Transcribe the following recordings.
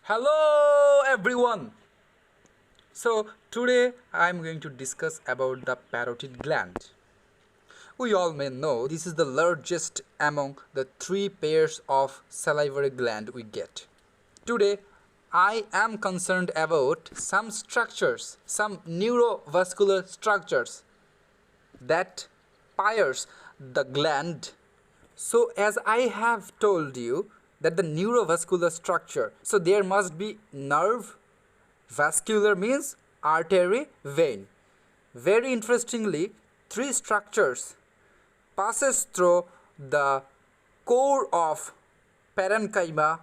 Hello everyone. So today I am going to discuss about the parotid gland. We all may know this is the largest among the three pairs of salivary gland we get. Today I am concerned about some structures, some neurovascular structures that pierce the gland. So as I have told you that the neurovascular structure, so there must be nerve, vascular means artery, vein. Very interestingly, three structures passes through the core of parenchyma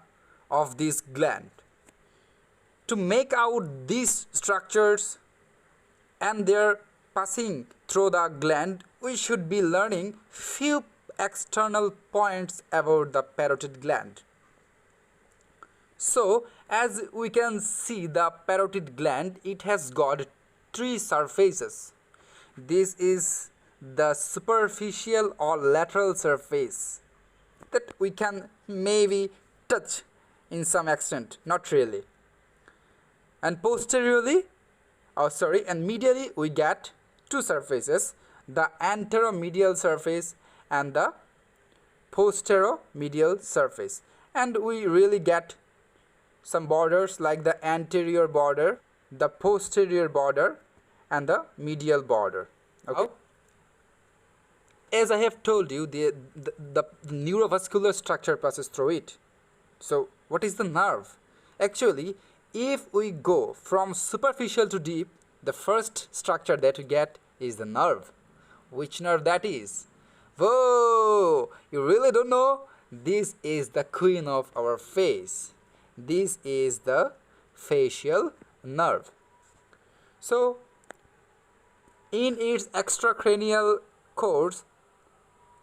of this gland. To make out these structures and their passing through the gland, we should be learning few external points about the parotid gland. So as we can see, the parotid gland, it has got three surfaces. This is the superficial or lateral surface that we can maybe touch in some extent, not really. And posteriorly, and medially we get two surfaces, the anteromedial surface and the posteromedial surface. And we really get some borders like the anterior border, the posterior border and the medial border. Okay. As I have told you, the neurovascular structure passes through it. So what is the nerve? Actually, if we go from superficial to deep, the first structure that we get is the nerve. Which nerve that is? Whoa! You really don't know? This is the queen of our face. This is the facial nerve. So, in its extracranial course,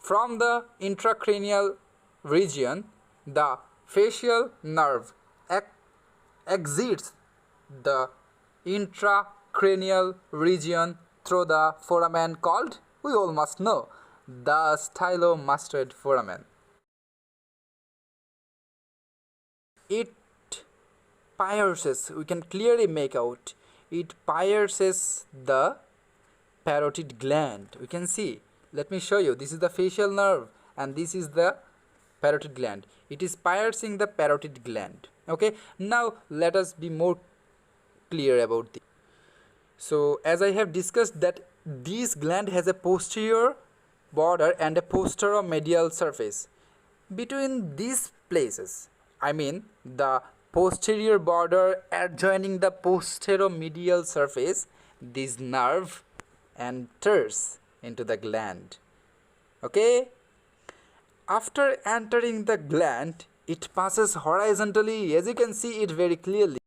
from the intracranial region, the facial nerve exits the intracranial region through the foramen called, we all must know, the stylomastoid foramen. It pierces, we can clearly make out, it pierces the parotid gland. We can see, let me show you, this is the facial nerve and this is the parotid gland. It is piercing the parotid gland. Okay, now let us be more clear about this. So as I have discussed that this gland has a posterior border and a posteromedial surface. Between these places, I mean the posterior border adjoining the posteromedial surface, this nerve enters into the gland. Okay, after entering the gland, it passes horizontally, as you can see it very clearly.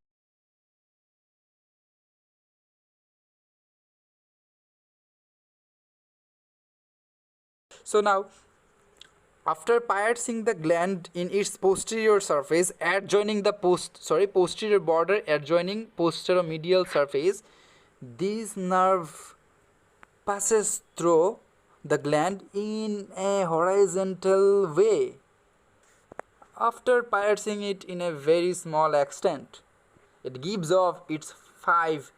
So now, after piercing the gland in its posterior surface, adjoining the posterior border adjoining posteromedial surface, this nerve passes through the gland in a horizontal way. After piercing it in a very small extent, it gives off its five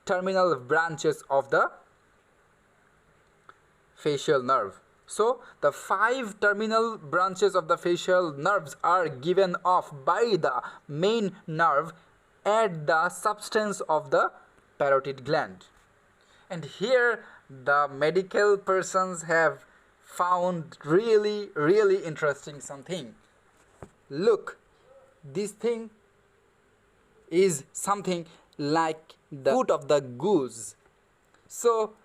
terminal branches of the facial nerve. So the five terminal branches of the facial nerves are given off by the main nerve at the substance of the parotid gland. And here the medical persons have found really interesting something. Look, this thing is something like the foot of the goose. So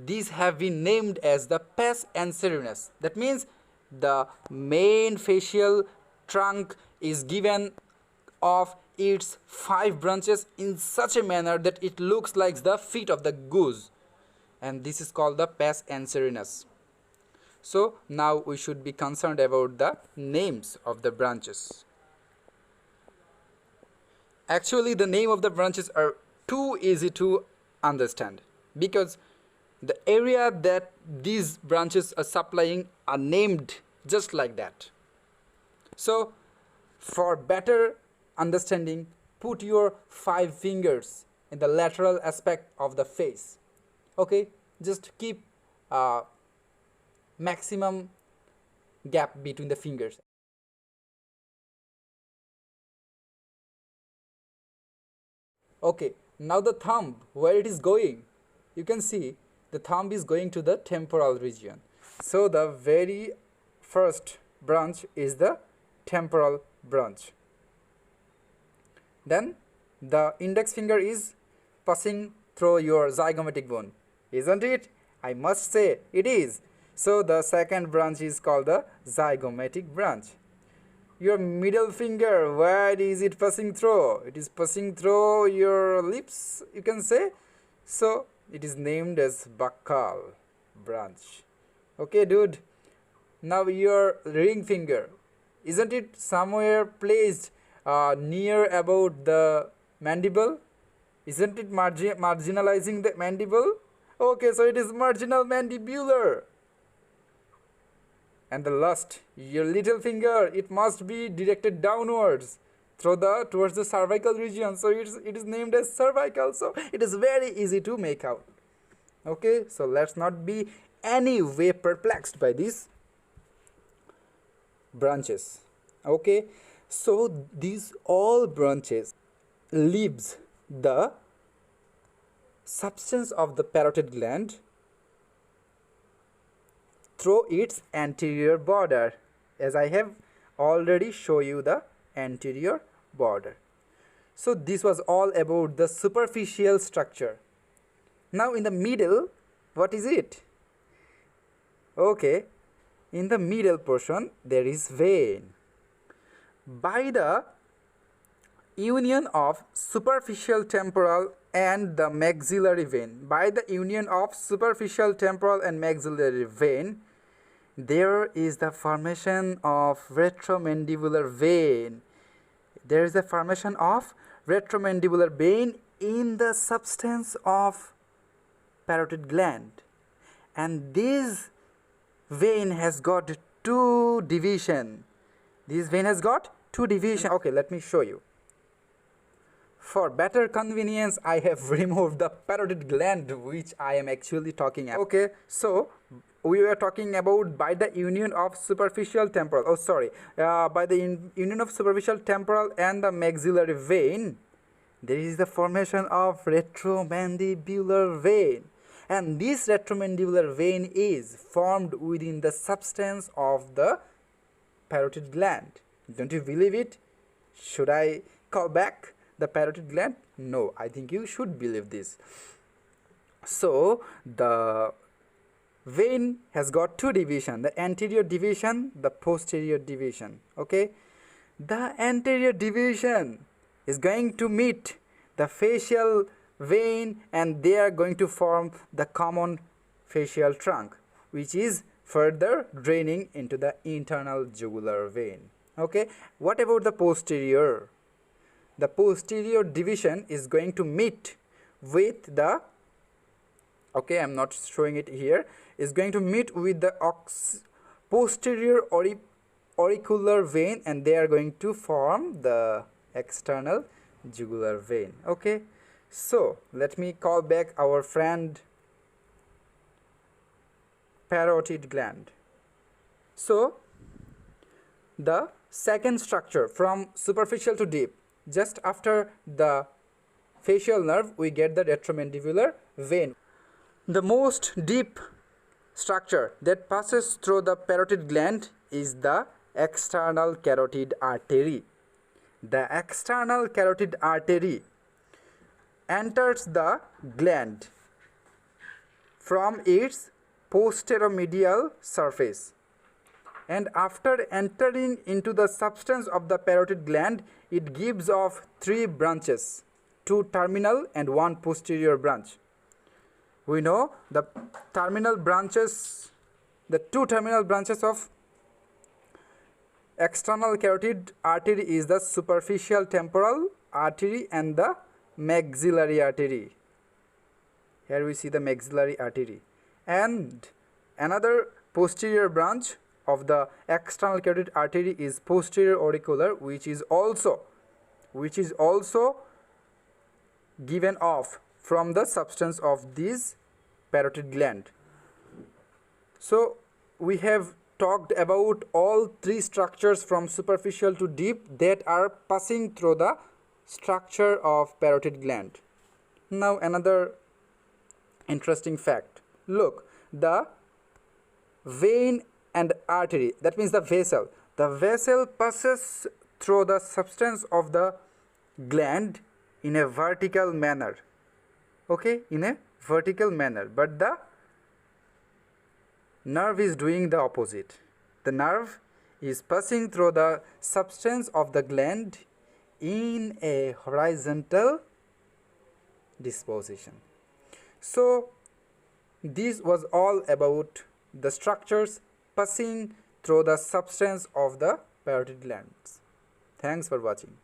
these have been named as the pes anserinus. That means the main facial trunk is given of its five branches in such a manner that it looks like the feet of the goose, and this is called the pes anserinus. So now we should be concerned about the names of the branches. Actually, the name of the branches are too easy to understand because the area that these branches are supplying are named just like that. So For better understanding, put your 5 fingers in the lateral aspect of the face. Okay, just keep maximum gap between the fingers. Okay, now the thumb, where it is going? You can see the thumb is going to the temporal region. So the very first branch is the temporal branch. Then the index finger is passing through your zygomatic bone, isn't it? I must say it is. So the second branch is called the zygomatic branch. Your middle finger, where is it passing through? It is passing through your lips, you can say. So it is named as buccal branch. Okay, dude. Now your ring finger, isn't it somewhere placed near about the mandible? Isn't it marginalizing the mandible? Okay, so it is marginal mandibular. And the last, your little finger, it must be directed downwards towards the cervical region. So it is named as cervical. So it is very easy to make out. Okay, so let's not be any way perplexed by these branches. Okay, so these all branches leaves the substance of the parotid gland through its anterior border, as I have already shown you the anterior border. So this was all about the superficial structure. Now in the middle, what is it? Okay, in the middle portion there is vein. By the union of superficial temporal and the maxillary vein, there is the formation of retromandibular vein. There is a formation of retromandibular vein in the substance of parotid gland, and this vein has got two division. Okay, let me show you. For better convenience, I have removed the parotid gland which I am actually talking about. Okay, so we were talking about by the union of superficial temporal. By the union of superficial temporal and the maxillary vein, there is the formation of retromandibular vein. And this retromandibular vein is formed within the substance of the parotid gland. Don't you believe it? Should I call back the parotid gland? No, I think you should believe this. So the vein has got two division, the anterior division, the posterior division. Okay, the anterior division is going to meet the facial vein, and they are going to form the common facial trunk, which is further draining into the internal jugular vein. Okay, what about the posterior? The posterior division is going to meet with the, okay, I am not showing it here, is going to meet with the posterior auricular vein, and they are going to form the external jugular vein. Okay, so let me call back our friend parotid gland. So the second structure from superficial to deep, just after the facial nerve we get the retromandibular vein. The most deep structure that passes through the parotid gland is the external carotid artery. The external carotid artery enters the gland from its posteromedial surface, and after entering into the substance of the parotid gland, it gives off 3 branches, 2 terminal and 1 posterior branch. We know the terminal branches, the 2 terminal branches of external carotid artery is the superficial temporal artery and the maxillary artery. Here we see the maxillary artery, and another posterior branch of the external carotid artery is posterior auricular, which is also given off from the substance of this parotid gland. So we have talked about all three structures from superficial to deep that are passing through the structure of parotid gland. Now another interesting fact. Look, the vein and artery, that means the vessel passes through the substance of the gland in a vertical manner. Okay, in a vertical manner, but the nerve is doing the opposite. The nerve is passing through the substance of the gland in a horizontal disposition. So this was all about the structures passing through the substance of the parotid glands. Thanks for watching.